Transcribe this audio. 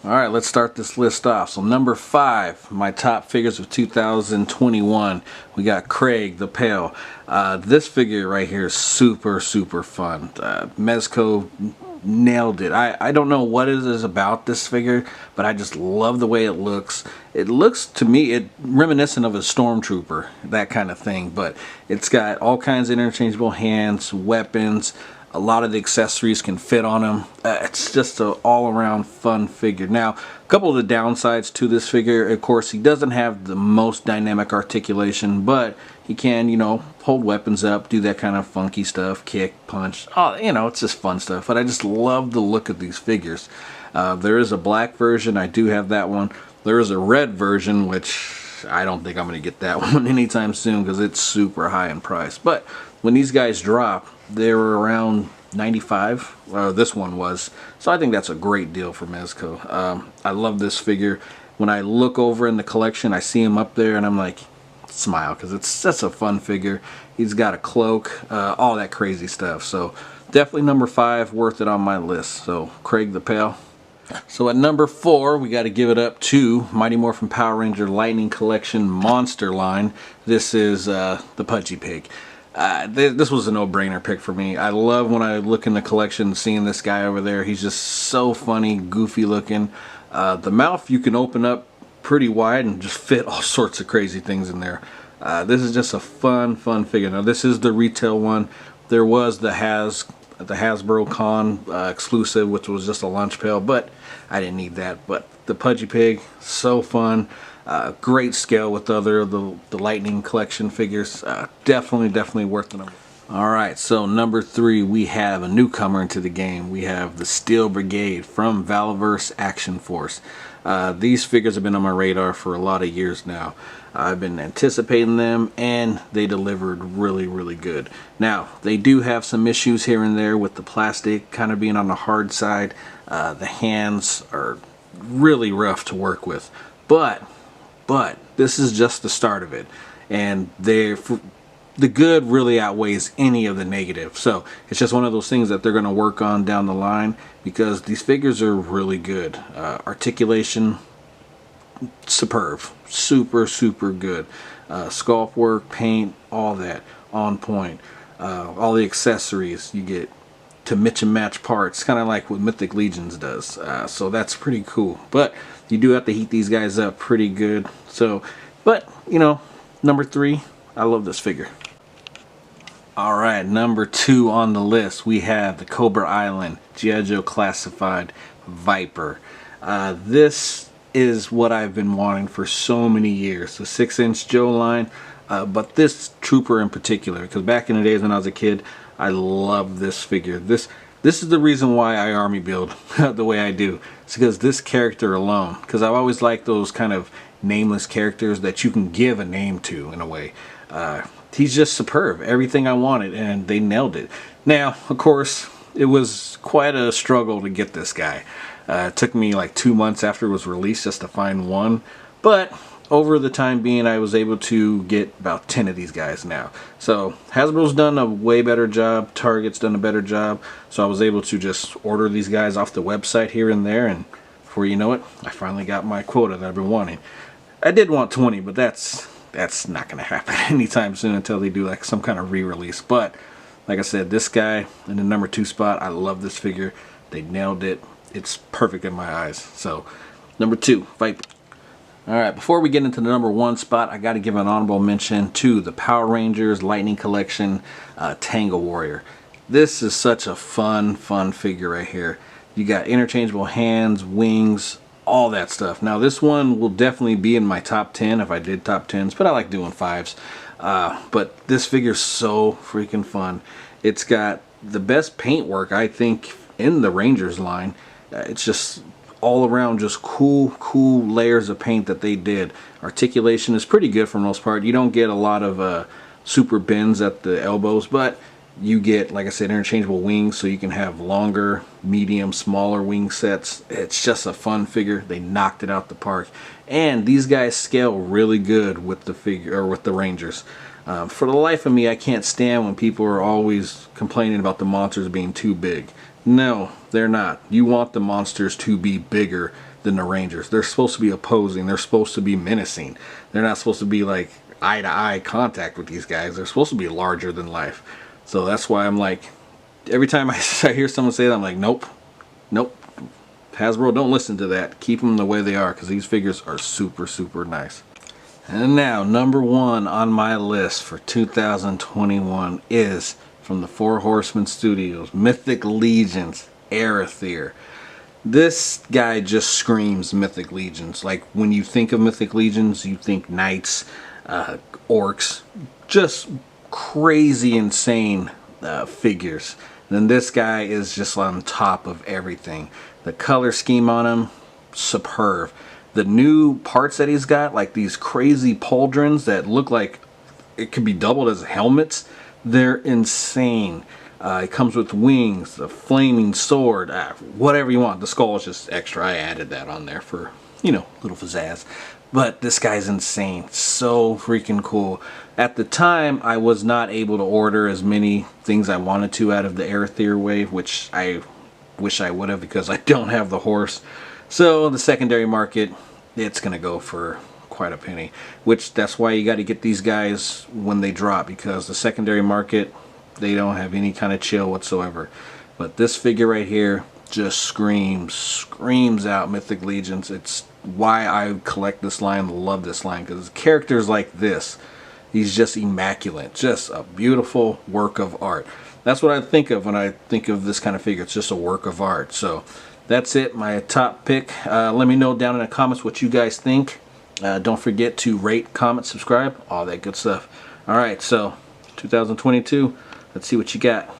Alright, let's start this list off. So number 5, my top figures of 2021. We got Craig the Pale. This figure right here is super fun. Mezco nailed it. I don't know what it is about this figure, but I just love the way it looks. It looks to me reminiscent of a stormtrooper, that kind of thing, but it's got all kinds of interchangeable hands, weapons. A lot of the accessories can fit on him. It's just an all-around fun figure. Now, a couple of the downsides to this figure, of course, he doesn't have the most dynamic articulation, but he can, hold weapons up, do that kind of funky stuff, kick, punch. Oh, it's just fun stuff. But I just love the look of these figures. There is a black version. I do have that one. There is a red version, which I don't think I'm going to get that one anytime soon because it's super high in price. But when these guys drop, they were around 95. This one was. So I think that's a great deal for Mezco. I love this figure. When I look over in the collection, I see him up there and I'm like, smile, because it's such a fun figure. He's got a cloak, all that crazy stuff. So definitely number 5, worth it on my list. So Craig the Pale. So at number 4, we got to give it up to Mighty Morphin Power Ranger Lightning Collection Monster line. This is the Pudgy Pig. This was a no-brainer pick for me. I love when I look in the collection seeing this guy over there. He's just so funny, goofy looking. The mouth you can open up pretty wide and just fit all sorts of crazy things in there. This is just a fun figure. Now this is the retail one. There was the Hasbro Con exclusive, which was just a lunch pail, but I didn't need that. But the Pudgy Pig, so fun. Great scale with the Lightning Collection figures. Definitely worth the number. Alright, so number 3, we have a newcomer into the game. We have the Steel Brigade from Valaverse Action Force. These figures have been on my radar for a lot of years now. I've been anticipating them and they delivered really good. Now, they do have some issues here and there with the plastic kind of being on the hard side. The hands are really rough to work with. But this is just the start of it. And the good really outweighs any of the negative. So it's just one of those things that they're going to work on down the line because these figures are really good. Articulation, superb. Super good. Sculpt work, paint, all that on point. All the accessories you get to mix and match parts, kind of like what Mythic Legions does. So that's pretty cool. But you do have to heat these guys up pretty good. So, but number 3, I love this figure. Alright, number 2 on the list, we have the Cobra Island G.I. Joe Classified Viper. This is what I've been wanting for so many years. The 6-inch Joe line, but this trooper in particular, because back in the days when I was a kid, I loved this figure. This is the reason why I army build the way I do. It's because this character alone, because I've always liked those kind of nameless characters that you can give a name to in a way. He's just superb. Everything I wanted, and they nailed it. Now, of course, it was quite a struggle to get this guy. It took me like 2 months after it was released just to find one. But over the time being, I was able to get about 10 of these guys now. So Hasbro's done a way better job. Target's done a better job. So I was able to just order these guys off the website here and there. And before you know it, I finally got my quota that I've been wanting. I did want 20, but that's not going to happen anytime soon until they do like some kind of re-release. But like I said, this guy in the number 2 spot, I love this figure. They nailed it. It's perfect in my eyes. So number 2, Viper. Alright, before we get into the number 1 spot, I got to give an honorable mention to the Power Rangers Lightning Collection Tango Warrior. This is such a fun figure right here. You got interchangeable hands, wings, all that stuff. Now this one will definitely be in my top 10 if I did top 10s, but I like doing 5s. But this figure's so freaking fun. It's got the best paint work, I think, in the Rangers line. It's just all around just cool layers of paint that they did. Articulation is pretty good for the most part. You don't get a lot of super bends at the elbows, but you get, like I said, interchangeable wings, so you can have longer, medium, smaller wing sets. It's just a fun figure. They knocked it out the park, and these guys scale really good with the figure or with the Rangers. For the life of me, I can't stand when people are always complaining about the monsters being too big. No, they're not. You want the monsters to be bigger than the Rangers. They're supposed to be opposing. They're supposed to be menacing. They're not supposed to be like eye-to-eye contact with these guys. They're supposed to be larger than life. So that's why I'm like, every time I hear someone say that, I'm like, nope, nope. Hasbro, don't listen to that. Keep them the way they are, because these figures are super, super nice. And now, number one on my list for 2021 is from the Four Horsemen Studios, Mythic Legions, Arethyr. This guy just screams Mythic Legions. Like, when you think of Mythic Legions, you think knights, orcs, just crazy, insane figures. Then this guy is just on top of everything. The color scheme on him, superb. The new parts that he's got, like these crazy pauldrons that look like it could be doubled as helmets, they're insane. It comes with wings, a flaming sword, whatever you want. The skull is just extra. I added that on there for, you know, little pizzazz. But this guy's insane. So freaking cool. At the time, I was not able to order as many things I wanted to out of the Arethyr wave, which I wish I would have, because I don't have the horse. So the secondary market, it's going to go for quite a penny. Which, that's why you got to get these guys when they drop, because the secondary market, they don't have any kind of chill whatsoever. But this figure right here just screams out Mythic Legions. It's why I collect this line, love this line, because characters like this, he's just immaculate, just a beautiful work of art. That's what I think of when I think of this kind of figure. It's just a work of art. So that's it, my top pick. Let me know down in the comments what you guys think. Don't forget to rate, comment, subscribe, all that good stuff. Alright, so 2022, let's see what you got.